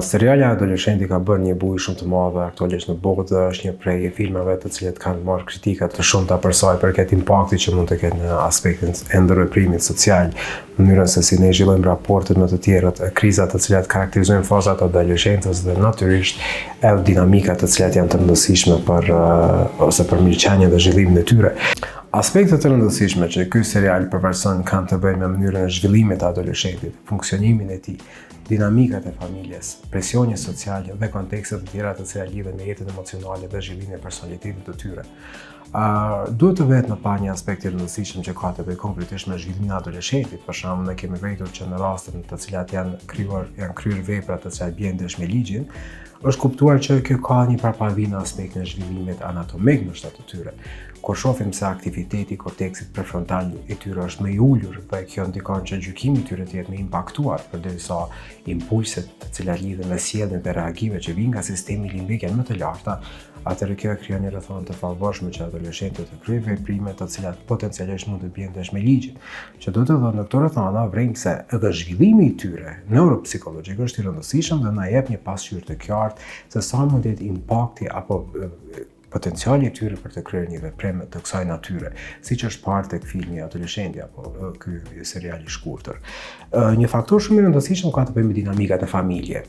Seriali Adoleshenti ka bërë një bujë shumë të madhe aktualisht në botë, është një prej filmave të cilet kanë marrë kritika të shumta për sa i përket impaktit që mund të ketë në aspektin e ndërveprimit social, mënyrën se si ne zhvillojmë raportet me të tjerët, krizat të cilat karakterizojnë fazat e adoleshencës dhe natyrisht edhe dinamikat të cilat janë të rëndësishme për mirëqenien dhe zhvillimin e tyre. Aspektet të rëndësishme që ky serial përvaqëson kanë të bëjnë me mënyrën e zhvillimit të adoleshentit, funksionimin e tij, dinamikat e familjes, presioni social dhe kontekstet të tjera të cilat lidhen me jetën emocionale dhe zhvillimin e personalitetit të tyre. Duhet të vetë në pa një aspekt i rëndësishëm që ka të bëjë konkretisht me zhvillimin e adoleshentit. Për shembull, ne kemi vëtur që në rastet në të cilat janë kryer vepra të cilat bien ndësh me ligjin, është kuptuar që kjo ka një përparëvi në aspektin e zhvillimit anatomik në shtat të tyre. Kur shohim se aktiviteti i korteksit prefrontal i tyre është më i ulur dhe kjo ndikon që gjykimi i tyre të jetë më impaktuar, përderisa impulset të cilat lidhen me sjelljen dhe reagimet që vijnë nga sistemi limbik janë më të larta, atëherë kjo krijon një rrethon të favorshme që adoleshentët të kryejnë veprime të cilat potencialisht mund të bien ndësh me ligjin. Që do të thotë në këto rrethona vren se edhe zhvillimi i tyre neuropsikologjik është i rëndësishëm dhe na jep një pasqyrë të qartë se sa mund të jetë impakti apo potenciali i tyre për të kryer një veprim të kësaj natyre, siç është parë tek filmi Adoleshenti apo ky serial i shkurtër. Një faktor shumë i rëndësishëm ka të bëjë me dinamikat e familje.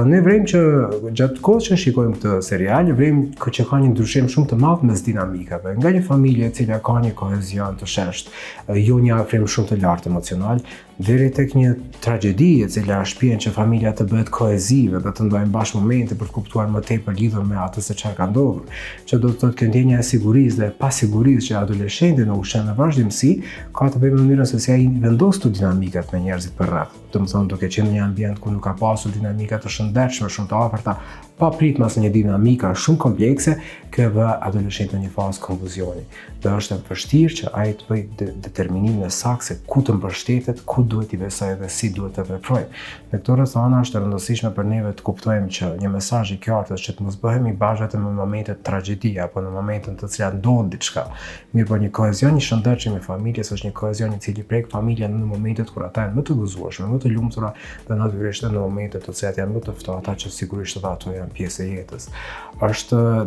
Ne vrem që gjatë kohës që shikojmë këtë serial, vrem që ka një ndryshim shumë të madh mes dinamikave, nga një familje e cila ka një kohezion të sheshtë, jo një afrim shumë të lartë emocional, deri tek një tragjedi e cila shpihen që familja të bëhet kohezive dhe të ndajnë bashkë momente për të kuptuar më tepër lidhur me atë se çfarë ka ndodhur, që do të thotë kjo ndjenja e sigurisë dhe pasigurisë që adoleshenti në ushqen në vazhdimsi ka të bëjë me mënyrën se si ai vendos këto dinamikat me njerëzit përreth. Domethënë duke qenë në një ambient ku nuk ka pasur dinamika të shëndetshme, shumë të afërta, pa pritmas në një dinamika shumë komplekse, kjo e vë adoleshentin në një fazë konfuzioni. Dhe është e vështirë që ai të bëjë determinimin e saktë se ku të mbështetet, ku duhet i besojë dhe si duhet të veprojë. Në këto rrethana është e rëndësishme për neve të kuptojmë që një mesazh i qartë është që të mos bëhemi bashkë vetëm në momente të tragjedie apo në momente të cilat ndodh diçka. Mirë, një kohezion i shëndetshëm i familjes është një kohezion i cili prek familjen në momentet kur ata janë më të gëzueshme, më të lumtura dhe natyrisht në momentet të cilat janë më të ftohta që sigurisht edhe ato janë pjesë e jetës.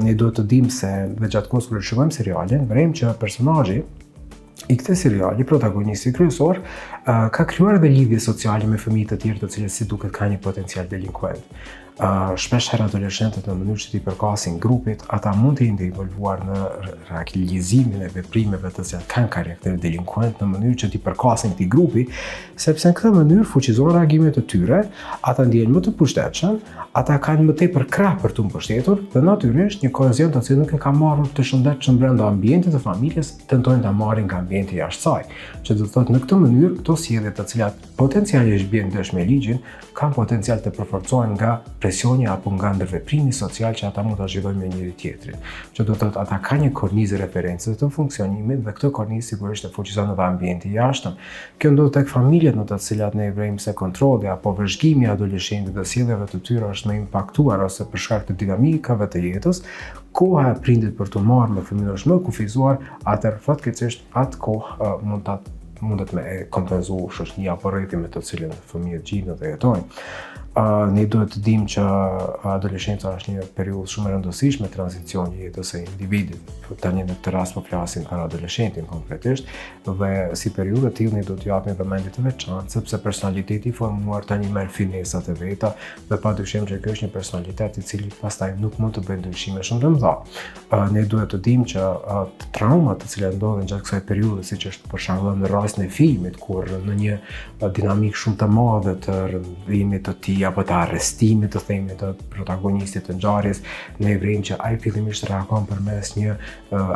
Ne duhet të dimë se dhe gjatë kohës kur shikojmë serialin, vrem që personazhi i këtij seriali, protagonisti kryesor, ka krijuar edhe lidhje sociale me fëmijë të tjerë të cilët si duket kanë një potencial delinkuent. Shpesh herë adoleshentët në mënyrë që t'i përkasin grupit, ata mund të jenë involvuar në realizimin e veprimeve të cilat kanë karakter delinkuent në mënyrë që t'i përkasin këtij grupi, sepse në këtë mënyrë fuqizojnë reagimet e tyre, ata ndjehen më të pushtetshëm, ata kanë më tepër krah për të mbështetur dhe natyrisht një kohezion të cilën nuk e ka marrë të shëndetshëm brenda ambientit të familjes, tentojnë ta marrin nga ambienti jashtë saj. Që do të thotë në këtë mënyrë këto sjellje të cilat potencialisht bien ndësh me ligjin, kanë potencial të përforcohen nga presioni apo nga ndërveprimi social që ata mund ta zhvillojnë me njëri tjetrin. Që do të thotë ata kanë një kornizë referencë të funksionimit dhe këtë kornizë sigurisht e fuqizon edhe ambienti i jashtëm. Kjo ndodh tek familjet në të cilat ne vrem se kontrolli apo vëzhgimi i adoleshentit dhe sjelljeve të tyre është më impaktuar ose për shkak të dinamikave të jetës, koha e prindit për të marrë me fëmijën është më kufizuar, atëherë fatkeqësisht atë kohë mundet me kompenzu shoqëria apo rrjeti me të cilën fëmijët gjijnë dhe jetojnë. Ne duhet të dimë që adoleshenca është një periudhë shumë e rëndësishme tranzicioni i jetës së individit. Tani në këtë rast po flasim për adoleshentin konkretisht dhe si periudhë të tillë ne do t'ju japim vëmendje të veçantë sepse personaliteti i formuar tani merr finesat e veta dhe padyshim që ky është një personalitet i cili pastaj nuk mund të bëjë ndryshime shumë të mëdha. Ne duhet të dimë që traumat të cilat ndodhen gjatë kësaj periudhe, siç është për shembull në rastin e filmit kur në një dinamikë shumë të madhe të rrëmbimit të tij apo të arrestimit të themi të protagonistit të ngjarjes, ne vrem që ai fillimisht reagon përmes një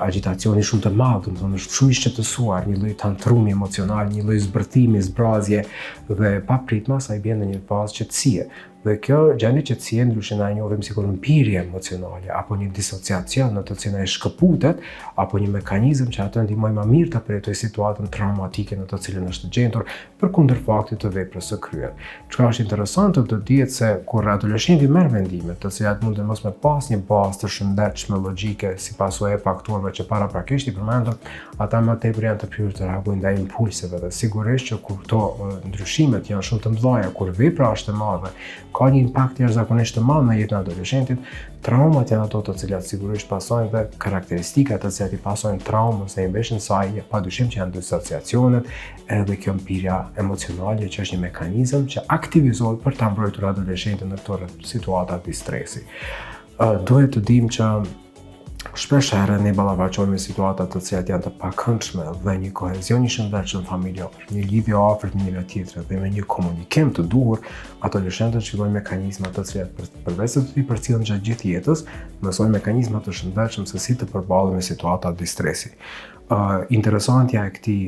agitacioni shumë të madh, domethënë është shumë i shqetësuar, një lloj tantrumi emocional, një lloj zbërthimi, zbrazje dhe pa pritmas ai bën në një fazë qetësie. Dhe kjo gjendje qetësie ndryshe na e njohim si mpirje emocionale apo një disociacion në të cilën ai shkëputet apo një mekanizëm që atë ndihmoj më mirë ta përjetojë situatën traumatike në të cilën është gjendur përkundër faktit të veprës së kryer. Çka është interesante do të dihet se kur adoleshenti merr vendime, të cilat mund të mos me pas një bazë të shëndetshme logjike si pasojë e faktorëve që paraprakisht i përmendëm, ata më tepër janë të prirur të reagojnë ndaj impulseve dhe sigurisht që kur këto ndryshimet janë shumë të mëdha, kur vepra është e madhe, ka një impakt jashtëzakonisht të madh në jetën e adoleshentit. Traumat janë ato të cilat sigurisht pasojnë dhe karakteristikat të cilat i pasojnë traumës e imbeshën saj, padyshim që janë disociacionet edhe kjo mpirja emocionale që është një mekanizëm që aktivizohet për ta mbrojtur adoleshentin në këto situata të stresi. Duhet të dimë që shpesh herë ne ballafaqohemi me situata të cilat janë të pakëndshme dhe një kohezion i shëndetshëm familjor, një lidhje e afërt me njëra tjetrën dhe me një komunikim të duhur, adoleshentët fillojnë mekanizma të cilat përveç se të përcjellen gjatë gjithë jetës, mësojnë mekanizma të shëndetshëm se si të përballen me situata të stresi. Interesantja e këtij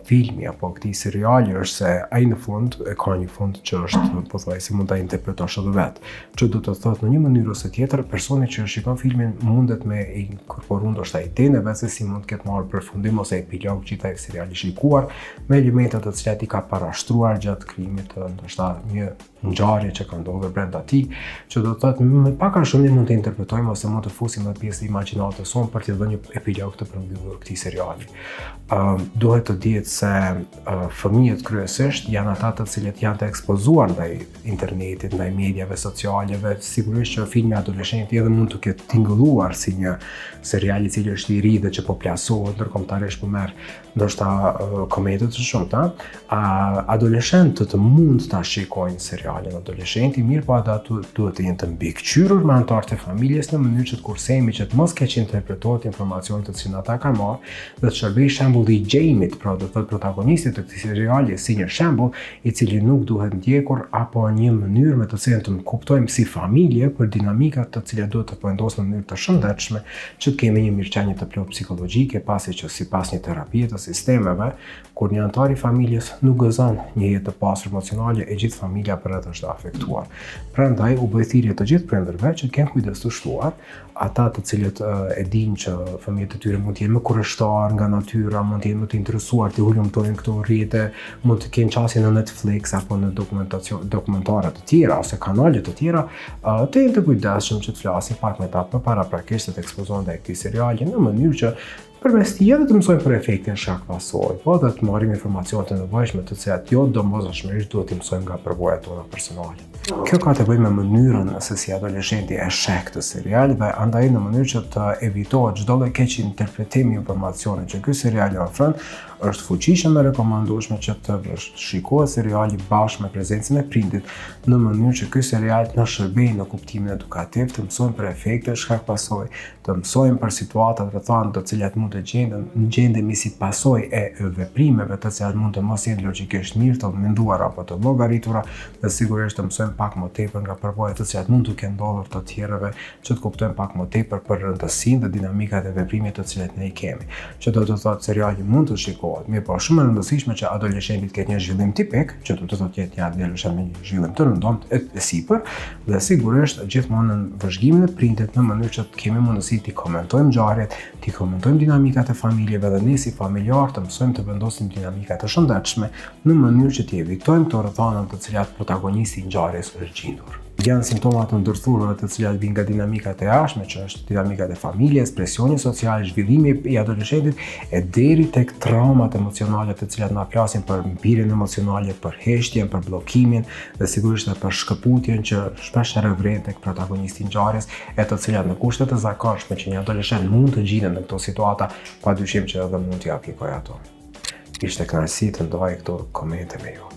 filmi apo këtij seriali është se ai në fund e ka një fund që është pothuajse mund ta interpretosh edhe vetë. Që do të thotë në një mënyrë ose tjetër personi që shikon filmin mundet me inkorporuar ndoshta idenë e vetë se si mund të ketë marrë përfundim ose epilog gjithaj seriali shikuar me elementet të cilat i ka parashtruar gjatë krijimit të ndoshta një ngjarje që ka ndodhur brenda tij, që do të thotë me pak a shumë mund të interpretojmë ose mund të fusim në pjesë të imagjinatës sonë për të dhënë një epilog të përmbyllur këtij seriali. Duhet të dihet se fëmijët kryesisht janë ata të cilët janë të ekspozuar ndaj internetit, ndaj mediave socialeve. Sigurisht që filmi adoleshenti edhe mund të ketë tingëlluar si një serial i cili është i ri dhe që po plasohet ndërkombëtarisht po merr ndoshta komedë të shumta. Adoleshentët mund ta shikojnë serialin adoleshenti, mirë po ata duhet të jenë të mbikëqyrur me anëtarët e familjes në mënyrë që të kursejmë që të mos keq interpretohet informacionet të cilat ata kanë marrë dhe të shërbej shembulli i Jamie-t, pra do të thotë protagonistit të këtij seriali si një shembull i cili nuk duhet ndjekur apo një mënyrë me të cilën të kuptojmë si familje për dinamikat të cilat duhet të vendosen në mënyrë të shëndetshme që të kemi një mirëqenie të plotë psikologjike, pasi që sipas një terapie të sistemeve, kur një anëtar i familjes nuk gëzon një jetë të pastër emocionale, e gjithë familja përreth është afektuar. Prandaj u bë thirrje të gjithë prindërve që të kenë kujdes të shtuar, ata të cilët e dinë që fëmijët e tyre mund të jenë më kurrështar nga natyra, mund të jenë më të interesuar të hulumtojnë këto rrjete, mund të kenë qasje në Netflix apo në dokumentare të tjera ose kanale të tjera, të jenë të kujdesshëm që të flasin pak me ta përparaprakisht të ekspozohen ndaj këtij seriali në mënyrë që përmes tij edhe të mësojmë për efektin shkak pasojë, po edhe të marrim informacionet e nevojshme të cilat jo domosdoshmërisht duhet të mësojmë nga përvojat tona personale. Kjo ka të bëjë me mënyrën se si adoleshenti e sheh këtë serial dhe andaj në mënyrë që të evitohet çdo lloj keq interpretimi i informacionit që ky serial ofron, është fuqishëm e rekomandueshme që të shikohet seriali bashkë me prezencën e prindit në mënyrë që ky serial të na shërbejë në kuptimin edukativ, të mësojmë për efekte shkak pasojë, të mësojmë për situatat rrethana të cilat mund të gjendemi si pasojë e veprimeve të cilat mund të mos jenë logjikisht mirë të menduara apo të llogaritura, dhe sigurisht të mësojmë pak më tepër nga përvojat të cilat mund të kenë ndodhur të tjerëve, që të kuptojmë pak më tepër për rëndësinë dhe dinamikat e veprimit të cilat ne i kemi. Që do të thotë seriali mund të shikohet, mirë po shumë e rëndësishme që adoleshenti të ketë një zhvillim tipik, që do të thotë jetë një adoleshent me një zhvillim të rëndomt e sipër, dhe sigurisht gjithmonë në vëzhgimin e prindit në mënyrë që të kemi mundësi të komentojmë ngjarjet, të komentojmë dinamikat e familjeve dhe ne si familjar të mësojmë të vendosim dinamika të shëndetshme në mënyrë që të evitojmë këto rrethana të cilat protagonisti i ngjarjes është gjendur. Janë simptomat të ndërthurura të cilat vijnë nga dinamikat e jashtme, që është dinamikat e familjes, presioni social, zhvillimi i adoleshentit e deri tek traumat emocionale të cilat na flasin për mpirjen emocionale, për heshtjen, për bllokimin dhe sigurisht edhe për shkëputjen që shpesh vren tek protagonisti i ngjarjes, e të cilat në kushte të zakonshme që një adoleshent mund të gjenden në këto situata, padyshim që edhe mund t'i aplikojë ato. Ishte kënaqësi të ndaj këto komente me ju.